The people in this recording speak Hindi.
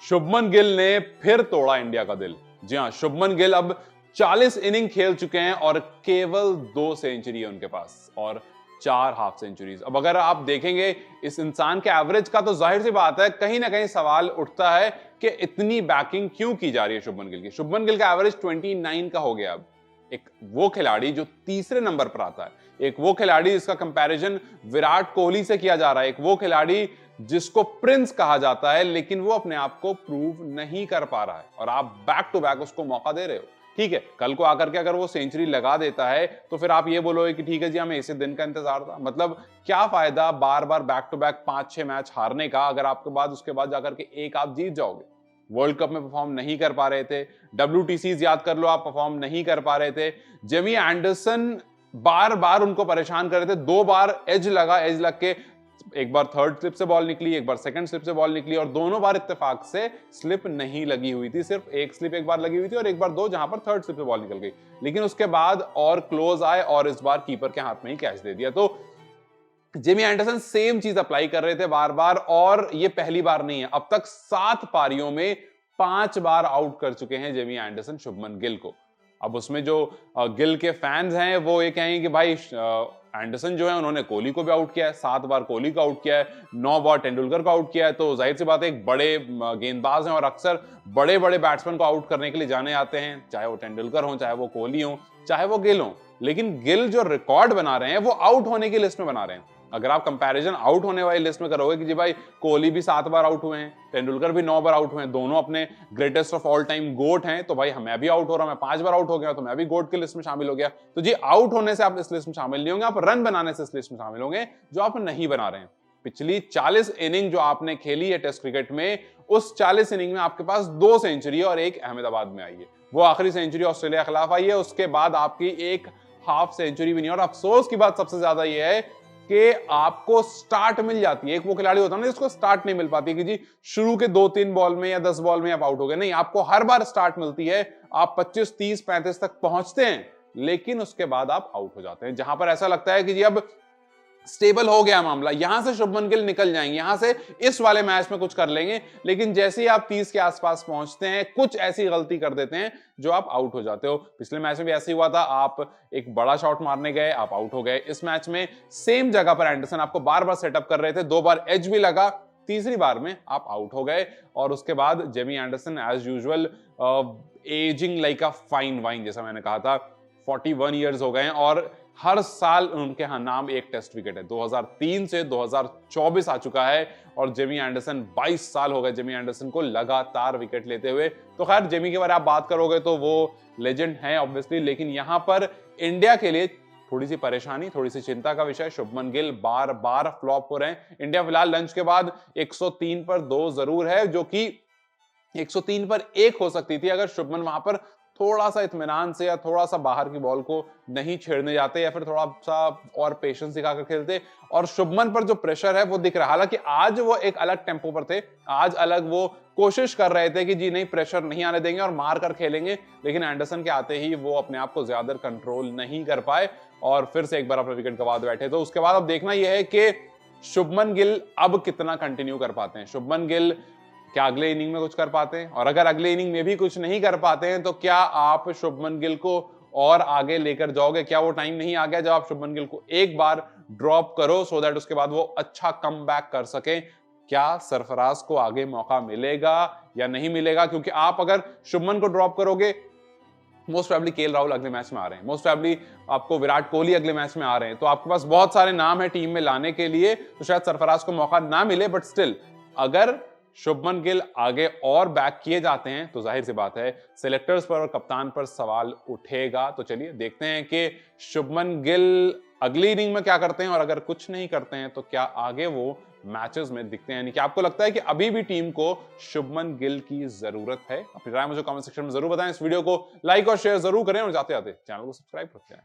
शुभमन गिल ने फिर तोड़ा इंडिया का दिल। जी हां, शुभमन गिल अब 40 इनिंग खेल चुके हैं और केवल 2 सेंचुरी है उनके पास और 4 हाफ सेंचुरीज। अब अगर आप देखेंगे इस इंसान के एवरेज का, तो जाहिर सी बात है कहीं ना कहीं सवाल उठता है कि इतनी बैकिंग क्यों की जा रही है शुभमन गिल की। शुभमन गिल का एवरेज 29 का हो गया। अब एक वो खिलाड़ी जो तीसरे नंबर पर आता है, एक वो खिलाड़ी जिसका कंपैरिजन विराट कोहली से किया जा रहा है, एक वो खिलाड़ी जिसको प्रिंस कहा जाता है, लेकिन वो अपने आप को प्रूव नहीं कर पा रहा है और आप बैक टू बैक उसको मौका दे रहे हो। ठीक है, कल को आकर के अगर वो सेंचुरी लगा देता है तो फिर आप ये बोलोगे कि ठीक है जी, हमें इसी दिन का इंतजार था। मतलब क्या फायदा बार बार बैक टू बैक 5-6 मैच हारने का, अगर आपके बाद उसके बाद जाकर के एक आप जीत जाओगे। वर्ल्ड कप में परफॉर्म नहीं कर पा रहे थे, WTCs याद कर लो, आप परफॉर्म नहीं कर पा रहे थे। जेमी एंडरसन बार बार उनको परेशान कर रहे थे, 2 बार एज लग के, एक बार थर्ड स्लिप से बॉल निकली, एक बार सेकंड स्लिप से बॉल निकली और दोनों बार इत्तेफाक से स्लिप नहीं लगी हुई थी। सिर्फ एक स्लिप एक बार लगी हुई थी और एक बार 2 जहां पर थर्ड स्लिप से बॉल निकल गई, लेकिन उसके बाद और क्लोज आए और इस बार कीपर के हाथ में ही कैच दे दिया। तो जेमी एंडरसन सेम चीज अप्लाई कर रहे थे बार बार और ये पहली बार नहीं है। अब तक 7 पारियों में 5 बार आउट कर चुके हैं जेमी एंडरसन शुभमन गिल को। अब उसमें जो गिल के फैंस हैं वो ये कहेंगे कि भाई एंडरसन जो है उन्होंने कोहली को भी आउट किया है, 7 बार कोहली को आउट किया है, 9 बार तेंदुलकर को आउट किया है। तो जाहिर सी बात है एक बड़े गेंदबाज हैं और अक्सर बड़े बड़े बैट्समैन को आउट करने के लिए जाने आते हैं, चाहे वो तेंदुलकर हो, चाहे वो कोहली हो, चाहे वो गिल हो। लेकिन गिल जो रिकॉर्ड बना रहे हैं वो आउट होने की लिस्ट में बना रहे हैं। अगर आप कंपैरिजन आउट होने वाली लिस्ट में करोगे कि जी भाई कोहली भी 7 बार आउट हुए हैं, तेंदुलकर भी 9 बार आउट हुए हैं, दोनों अपने greatest of all time GOAT हैं, तो भाई मैं भी आउट हो रहा हूं, मैं 5 बार आउट हो गया तो मैं भी गोट की लिस्ट में शामिल हो गया। तो जी आउट होने से आप इस लिस्ट में शामिल नहीं होंगे, आप रन बनाने से इस लिस्ट में शामिल होंगे जो आप नहीं बना रहे हैं। पिछली 40 इनिंग जो आपने खेली है टेस्ट क्रिकेट में, उस 40 इनिंग में आपके पास 2 सेंचुरी और एक अहमदाबाद में आई है। वो आखिरी सेंचुरी ऑस्ट्रेलिया के खिलाफ आई है, उसके बाद आपकी एक हाफ सेंचुरी भी नहीं। और अफसोस की बात सबसे ज्यादा यह है कि आपको स्टार्ट मिल जाती है, एक वो खिलाड़ी होता है ना जिसको स्टार्ट नहीं मिल पाती कि जी शुरू के 2-3 बॉल में या 10 बॉल में आप आउट हो गए। नहीं, आपको हर बार स्टार्ट मिलती है, आप 25, 30, 35 तक पहुंचते हैं, लेकिन उसके बाद आप आउट हो जाते हैं। जहां पर ऐसा लगता है कि जी अब स्टेबल हो गया मामला, यहां से शुभमन गिल निकल जाएंगे, यहां से इस वाले मैच में कुछ कर लेंगे, लेकिन जैसे ही आप 30 के आसपास पहुंचते हैं कुछ ऐसी गलती कर देते हैं जो आप आउट हो जाते हो। पिछले मैच में भी ऐसे ही हुआ था, आप एक बड़ा शॉट मारने गए, आप आउट हो गए। इस मैच में सेम जगह पर एंडरसन आपको बार बार सेटअप कर रहे थे, 2 बार एज भी लगा, तीसरी बार में आप आउट हो गए। और उसके बाद Jamie Anderson as usual ageing like a fine wine, जैसा मैंने कहा था, 41 ईयर्स हो गए हैं और हर साल उनके यहां नाम एक टेस्ट विकेट है। 2003 से 2024 आ चुका है और जेमी एंडरसन 22 साल हो गए जेमी एंडरसन को लगातार विकेट लेते हुए। तो खैर जेमी के बारे में आप बात करोगे तो वो लेजेंड हैं ऑब्वियसली, लेकिन यहां पर इंडिया के लिए थोड़ी सी परेशानी, थोड़ी सी चिंता का विषय, शुभमन गिल बार बार फ्लॉप हो रहे हैं। इंडिया फिलहाल लंच के बाद 103 पर 2 जरूर है, जो कि 103 पर 1 हो सकती थी अगर शुभमन वहां पर थोड़ा सा इत्मीनान से या थोड़ा सा बाहर की बॉल को नहीं छेड़ने जाते या फिर थोड़ा सा और पेशेंस दिखाकर खेलते। और शुभमन पर जो प्रेशर है वो दिख रहा है, हालांकि आज वो एक अलग टेम्पो पर थे, आज अलग वो कोशिश कर रहे थे कि जी नहीं प्रेशर नहीं आने देंगे और मार कर खेलेंगे, लेकिन एंडरसन के आते ही वो अपने आप को ज्यादा कंट्रोल नहीं कर पाए और फिर से एक बार अपना विकेट गंवा बैठे। तो उसके बाद अब देखना यह है कि शुभमन गिल अब कितना कंटिन्यू कर पाते हैं। शुभमन गिल क्या अगले इनिंग में कुछ कर पाते हैं, और अगर अगले इनिंग में भी कुछ नहीं कर पाते हैं तो क्या आप शुभमन गिल को और आगे लेकर जाओगे? क्या वो टाइम नहीं आ गया जब आप शुभमन गिल को एक बार ड्रॉप करो सो दैट उसके बाद वो अच्छा कमबैक कर सके? क्या सरफराज को आगे मौका मिलेगा या नहीं मिलेगा? क्योंकि आप अगर शुभमन को ड्रॉप करोगे, मोस्ट प्रोबेबली केएल राहुल अगले मैच में आ रहे हैं, मोस्ट प्रोबेबली आपको विराट कोहली अगले मैच में आ रहे हैं, तो आपके पास बहुत सारे नाम है टीम में लाने के लिए, तो शायद सरफराज को मौका ना मिले। बट स्टिल अगर शुभमन गिल आगे और बैक किए जाते हैं तो जाहिर सी बात है सिलेक्टर्स पर और कप्तान पर सवाल उठेगा। तो चलिए देखते हैं कि शुभमन गिल अगली इनिंग में क्या करते हैं, और अगर कुछ नहीं करते हैं तो क्या आगे वो मैचेस में दिखते हैं। यानी कि आपको लगता है कि अभी भी टीम को शुभमन गिल की जरूरत है? अपनी राय मुझे कमेंट सेक्शन में जरूर बताएं। इस वीडियो को लाइक और शेयर जरूर करें और जाते जाते चैनल को सब्सक्राइब करते हैं।